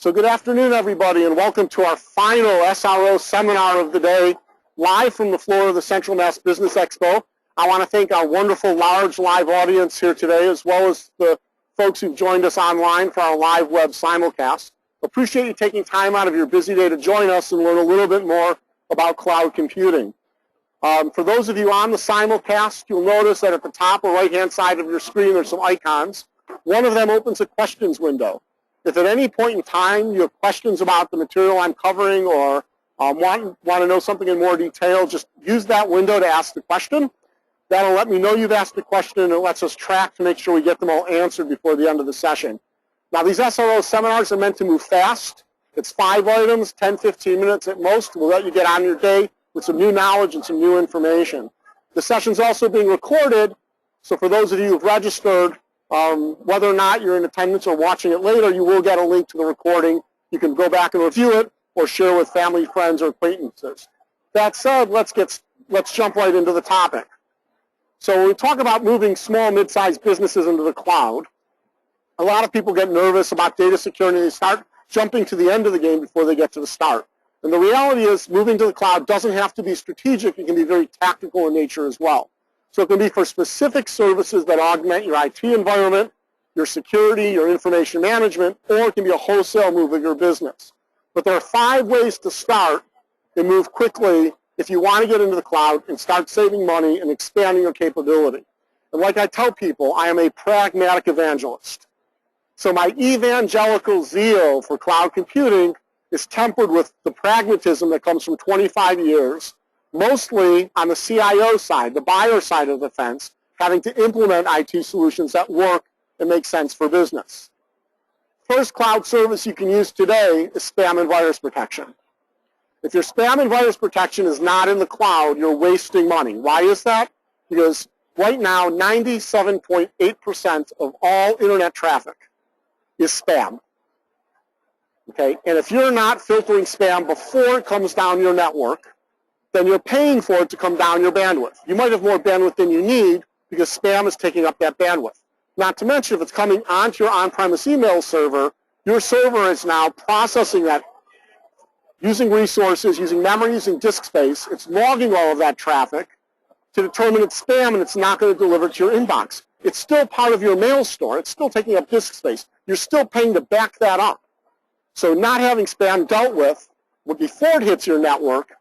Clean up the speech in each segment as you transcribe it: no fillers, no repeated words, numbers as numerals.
So good afternoon, everybody, and welcome to our final SRO Seminar of the day, live from the floor of the Central Mass Business Expo. I want to thank our wonderful large live audience here today, as well as the folks who've joined us online for our live web simulcast. Appreciate you taking time out of your busy day to join us and learn a little bit more about cloud computing. For those of you on the simulcast, you'll notice that at the top or right-hand side of your screen there's some icons. One of them opens a questions window. If at any point in time you have questions about the material I'm covering or want to know something in more detail, just use that window to ask the question. That'll let me know you've asked the question, and it lets us track to make sure we get them all answered before the end of the session. Now, these SRO seminars are meant to move fast. It's 5 items, 10, 15 minutes at most. We'll let you get on your day with some new knowledge and some new information. The session's also being recorded, so for those of you who've registered, whether or not you're in attendance or watching it later, you will get a link to the recording. You can go back and review it or share with family, friends, or acquaintances. That said, let's jump right into the topic. So when we talk about moving small, mid-sized businesses into the cloud, a lot of people get nervous about data security. They start jumping to the end of the game before they get to the start. And the reality is moving to the cloud doesn't have to be strategic. It can be very tactical in nature as well. So it can be for specific services that augment your IT environment, your security, your information management, or it can be a wholesale move of your business. But there are 5 ways to start and move quickly if you want to get into the cloud and start saving money and expanding your capability. And like I tell people, I am a pragmatic evangelist. So my evangelical zeal for cloud computing is tempered with the pragmatism that comes from 25 years, mostly on the CIO side, the buyer side of the fence, having to implement IT solutions that work and make sense for business. First cloud service you can use today is spam and virus protection. If your spam and virus protection is not in the cloud, you're wasting money. Why is that? Because right now, 97.8% of all internet traffic is spam. Okay? And if you're not filtering spam before it comes down your network, then you're paying for it to come down your bandwidth. You might have more bandwidth than you need because spam is taking up that bandwidth. Not to mention, if it's coming onto your on-premise email server, your server is now processing that using resources, using memory, using disk space. It's logging all of that traffic to determine it's spam, and it's not going to deliver to your inbox. It's still part of your mail store. It's still taking up disk space. You're still paying to back that up. So not having spam dealt with before it hits your network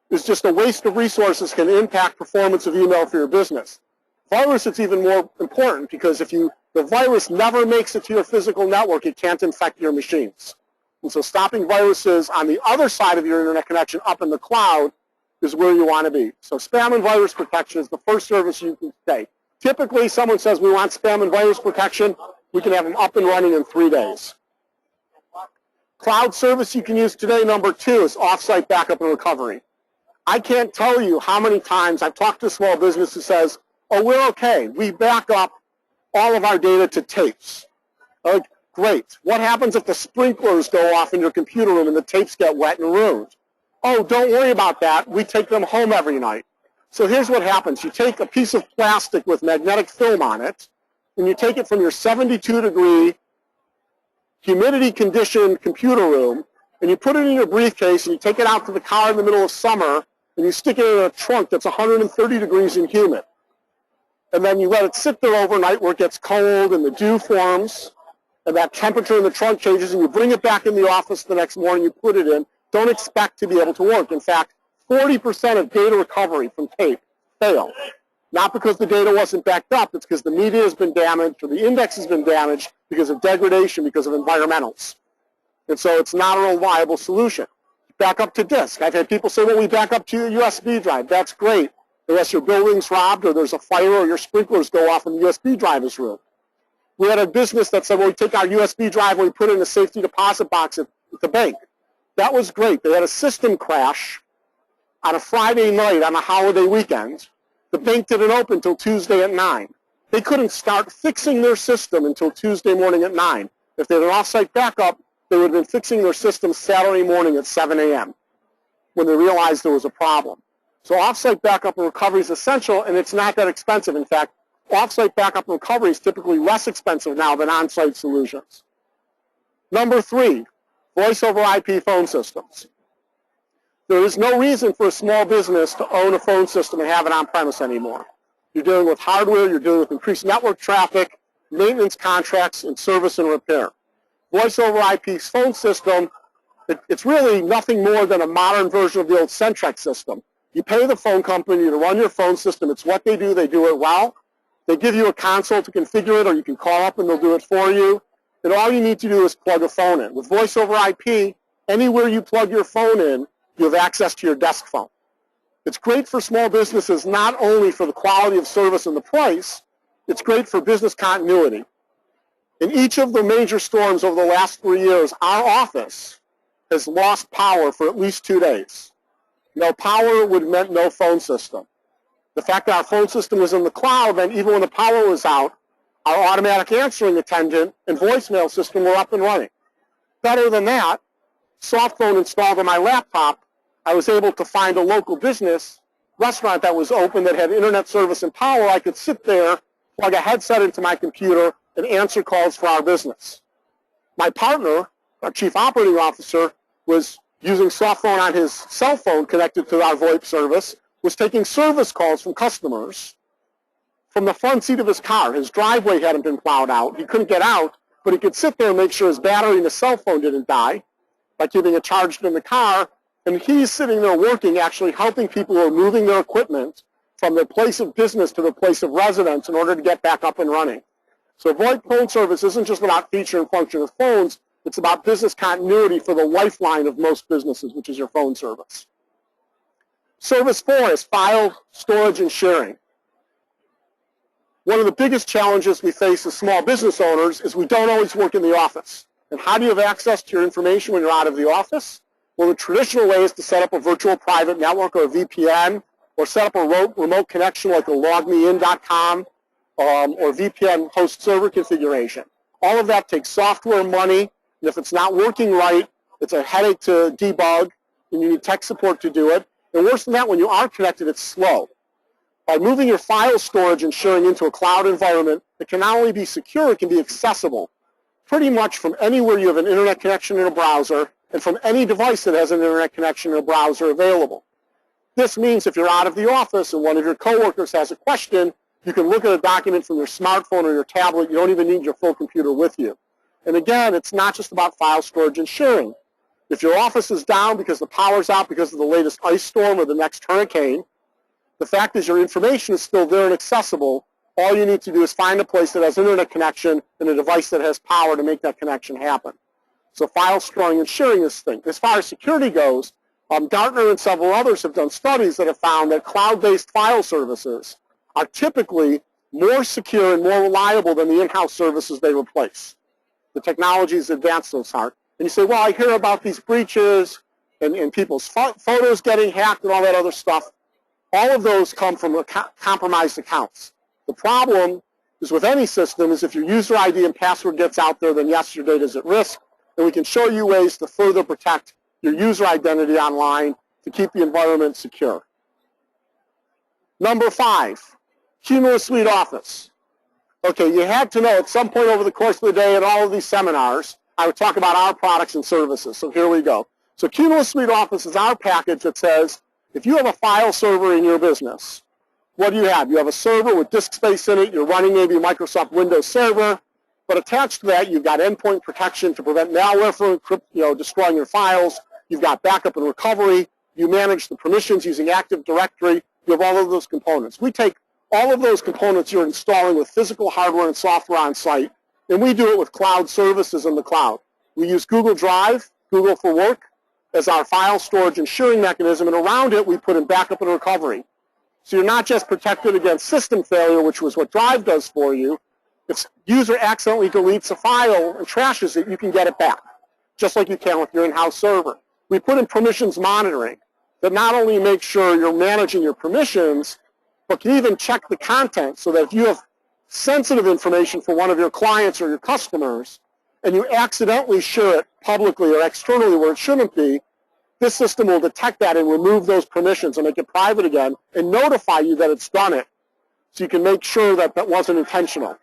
is just a waste of resources, can impact performance of email for your business. Virus, it's even more important because if the virus never makes it to your physical network, it can't infect your machines. And so stopping viruses on the other side of your internet connection up in the cloud is where you want to be. So spam and virus protection is the first service you can take. Typically, someone says we want spam and virus protection. We can have them up and running in 3 days. Cloud service you can use today, number 2, is offsite backup and recovery. I can't tell you how many times I've talked to a small business who says, oh, we're okay. We back up all of our data to tapes. Oh, great. What happens if the sprinklers go off in your computer room and the tapes get wet and ruined? Oh, don't worry about that. We take them home every night. So here's what happens. You take a piece of plastic with magnetic film on it, and you take it from your 72-degree humidity-conditioned computer room, and you put it in your briefcase, and you take it out to the car in the middle of summer, and you stick it in a trunk that's 130 degrees and humid. And then you let it sit there overnight where it gets cold and the dew forms, and that temperature in the trunk changes, and you bring it back in the office the next morning, you put it in. Don't expect to be able to work. In fact, 40% of data recovery from tape fail. Not because the data wasn't backed up, it's because the media has been damaged or the index has been damaged because of degradation, because of environmentals. And so it's not a reliable solution. Back up to disk. I've had people say, well, we back up to your USB drive. That's great, unless your building's robbed or there's a fire or your sprinklers go off and the USB drive is ruined. We had a business that said, well, we take our USB drive and we put it in a safety deposit box at the bank. That was great. They had a system crash on a Friday night on a holiday weekend. The bank didn't open until Tuesday at 9. They couldn't start fixing their system until Tuesday morning at 9. If they had an off-site backup, they would have been fixing their system Saturday morning at 7 a.m. when they realized there was a problem. So off-site backup and recovery is essential, and it's not that expensive. In fact, off-site backup and recovery is typically less expensive now than on-site solutions. Number 3, Voice over IP phone systems. There is no reason for a small business to own a phone system and have it on-premise anymore. You're dealing with hardware, you're dealing with increased network traffic, maintenance contracts, and service and repair. Voice over IP phone system, it's really nothing more than a modern version of the old Centrex system. You pay the phone company to run your phone system. It's what they do it well. They give you a console to configure it, or you can call up and they'll do it for you. And all you need to do is plug a phone in. With voice over IP, anywhere you plug your phone in, you have access to your desk phone. It's great for small businesses, not only for the quality of service and the price, it's great for business continuity. In each of the major storms over the last 3 years, our office has lost power for at least 2 days. No power would have meant no phone system. The fact that our phone system was in the cloud meant even when the power was out, our automatic answering attendant and voicemail system were up and running. Better than that, soft phone installed on my laptop, I was able to find a local business restaurant that was open that had internet service and power. I could sit there, plug a headset into my computer, and answer calls for our business. My partner, our chief operating officer, was using soft phone on his cell phone connected to our VoIP service, was taking service calls from customers from the front seat of his car. His driveway hadn't been plowed out. He couldn't get out, but he could sit there and make sure his battery in his cell phone didn't die by keeping it charged in the car. And he's sitting there working, actually helping people who are moving their equipment from their place of business to their place of residence in order to get back up and running. So VoIP phone service isn't just about feature and function of phones, it's about business continuity for the lifeline of most businesses, which is your phone service. Service 4 is file storage and sharing. One of the biggest challenges we face as small business owners is we don't always work in the office. And how do you have access to your information when you're out of the office? Well, the traditional way is to set up a virtual private network or a VPN, or set up a remote connection like a logmein.com or VPN host server configuration. All of that takes software and money, and if it's not working right, it's a headache to debug, and you need tech support to do it. And worse than that, when you are connected, it's slow. By moving your file storage and sharing into a cloud environment, it can not only be secure, it can be accessible pretty much from anywhere you have an internet connection in a browser, and from any device that has an internet connection in a browser available. This means if you're out of the office and one of your coworkers has a question, you can look at a document from your smartphone or your tablet. You don't even need your full computer with you. And again, it's not just about file storage and sharing. If your office is down because the power's out because of the latest ice storm or the next hurricane, the fact is your information is still there and accessible. All you need to do is find a place that has an internet connection and a device that has power to make that connection happen. So file storing and sharing is the thing. As far as security goes, Gartner and several others have done studies that have found that cloud-based file services are typically more secure and more reliable than the in-house services they replace. The technology has advanced those hard. And you say, well, I hear about these breaches and people's photos getting hacked and all that other stuff. All of those come from compromised accounts. The problem is with any system is if your user ID and password gets out there, then yes, your data is at risk. And we can show you ways to further protect your user identity online to keep the environment secure. Number 5, Cumulus Suite Office. Okay, you had to know at some point over the course of the day at all of these seminars, I would talk about our products and services. So here we go. So Cumulus Suite Office is our package that says, if you have a file server in your business, what do you have? You have a server with disk space in it. You're running maybe a Microsoft Windows server. But attached to that, you've got endpoint protection to prevent malware from destroying your files. You've got backup and recovery. You manage the permissions using Active Directory. You have all of those components. We take all of those components you're installing with physical hardware and software on site, and we do it with cloud services in the cloud. We use Google Drive, Google for Work, as our file storage and sharing mechanism, and around it we put in backup and recovery. So you're not just protected against system failure, which was what Drive does for you. If user accidentally deletes a file and trashes it, you can get it back, just like you can with your in-house server. We put in permissions monitoring that not only makes sure you're managing your permissions, but can even check the content so that if you have sensitive information for one of your clients or your customers, and you accidentally share it publicly or externally where it shouldn't be, this system will detect that and remove those permissions and make it private again and notify you that it's done it, so you can make sure that that wasn't intentional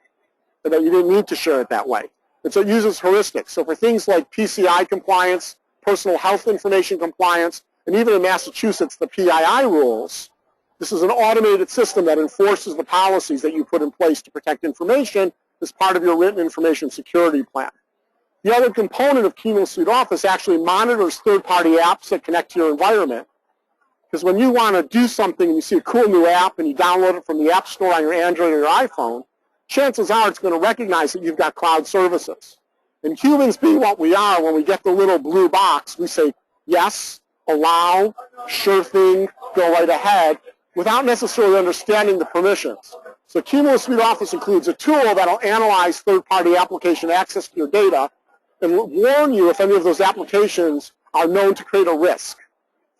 and that you didn't need to share it that way. And so it uses heuristics. So for things like PCI compliance, personal health information compliance, and even in Massachusetts, the PII rules, this is an automated system that enforces the policies that you put in place to protect information as part of your written information security plan. The other component of Cumulus Suite Office actually monitors third-party apps that connect to your environment. Because when you want to do something and you see a cool new app and you download it from the App Store on your Android or your iPhone, chances are it's going to recognize that you've got cloud services. And humans being what we are, when we get the little blue box, we say, yes, allow, sure thing, go right ahead, without necessarily understanding the permissions. So Cumulus Suite Office includes a tool that will analyze third-party application access to your data and warn you if any of those applications are known to create a risk.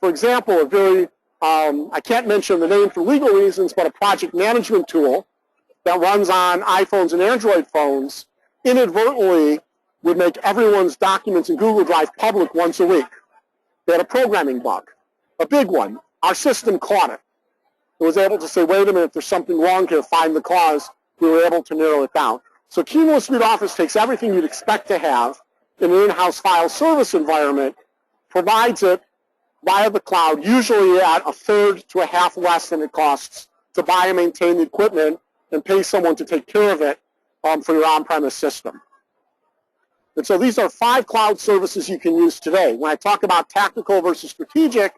For example, a very, I can't mention the name for legal reasons, but a project management tool that runs on iPhones and Android phones inadvertently would make everyone's documents in Google Drive public once a week. They had a programming bug, a big one. Our system caught it. It was able to say, wait a minute, there's something wrong here, find the cause. We were able to narrow it down. So Cumulus Suite Office takes everything you'd expect to have in an in-house file service environment, provides it via the cloud, usually at a third to a half less than it costs to buy and maintain the equipment and pay someone to take care of it for your on-premise system. And so these are 5 cloud services you can use today. When I talk about tactical versus strategic,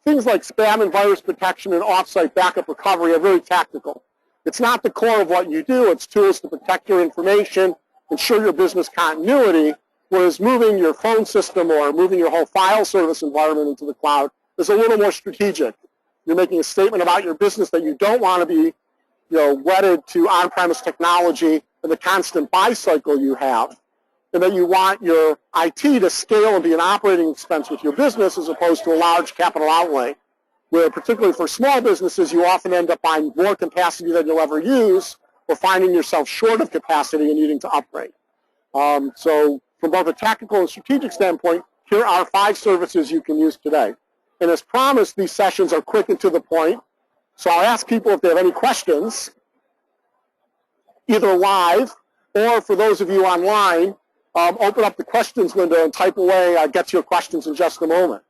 things like spam and virus protection and offsite backup recovery are very tactical. It's not the core of what you do. It's tools to protect your information, ensure your business continuity, whereas moving your phone system or moving your whole file service environment into the cloud is a little more strategic. You're making a statement about your business that you don't want to be wedded to on-premise technology and the constant buy cycle you have, and that you want your IT to scale and be an operating expense with your business as opposed to a large capital outlay, where particularly for small businesses, you often end up buying more capacity than you'll ever use or finding yourself short of capacity and needing to upgrade. So from both a tactical and strategic standpoint, here are 5 services you can use today. And as promised, these sessions are quick and to the point. So I'll ask people if they have any questions, either live or for those of you online, open up the questions window and type away. I'll get to your questions in just a moment.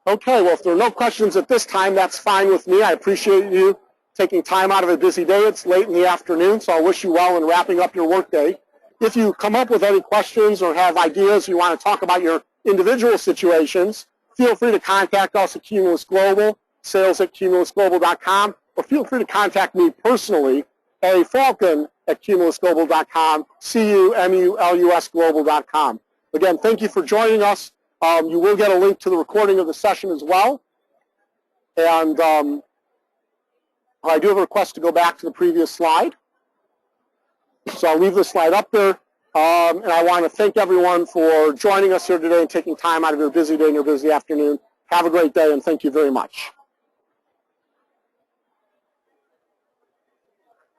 Okay, well, if there are no questions at this time, that's fine with me. I appreciate you taking time out of a busy day. It's late in the afternoon, so I wish you well in wrapping up your workday. If you come up with any questions or have ideas, you want to talk about your individual situations, feel free to contact us at Cumulus Global, sales@cumulusglobal.com, or feel free to contact me personally, Falcon at cumulusglobal.com, CUMULUSglobal.com. Again, thank you for joining us. You will get a link to the recording of the session as well. And I do have a request to go back to the previous slide. So I'll leave this slide up there. And I want to thank everyone for joining us here today and taking time out of your busy day and your busy afternoon. Have a great day, and thank you very much.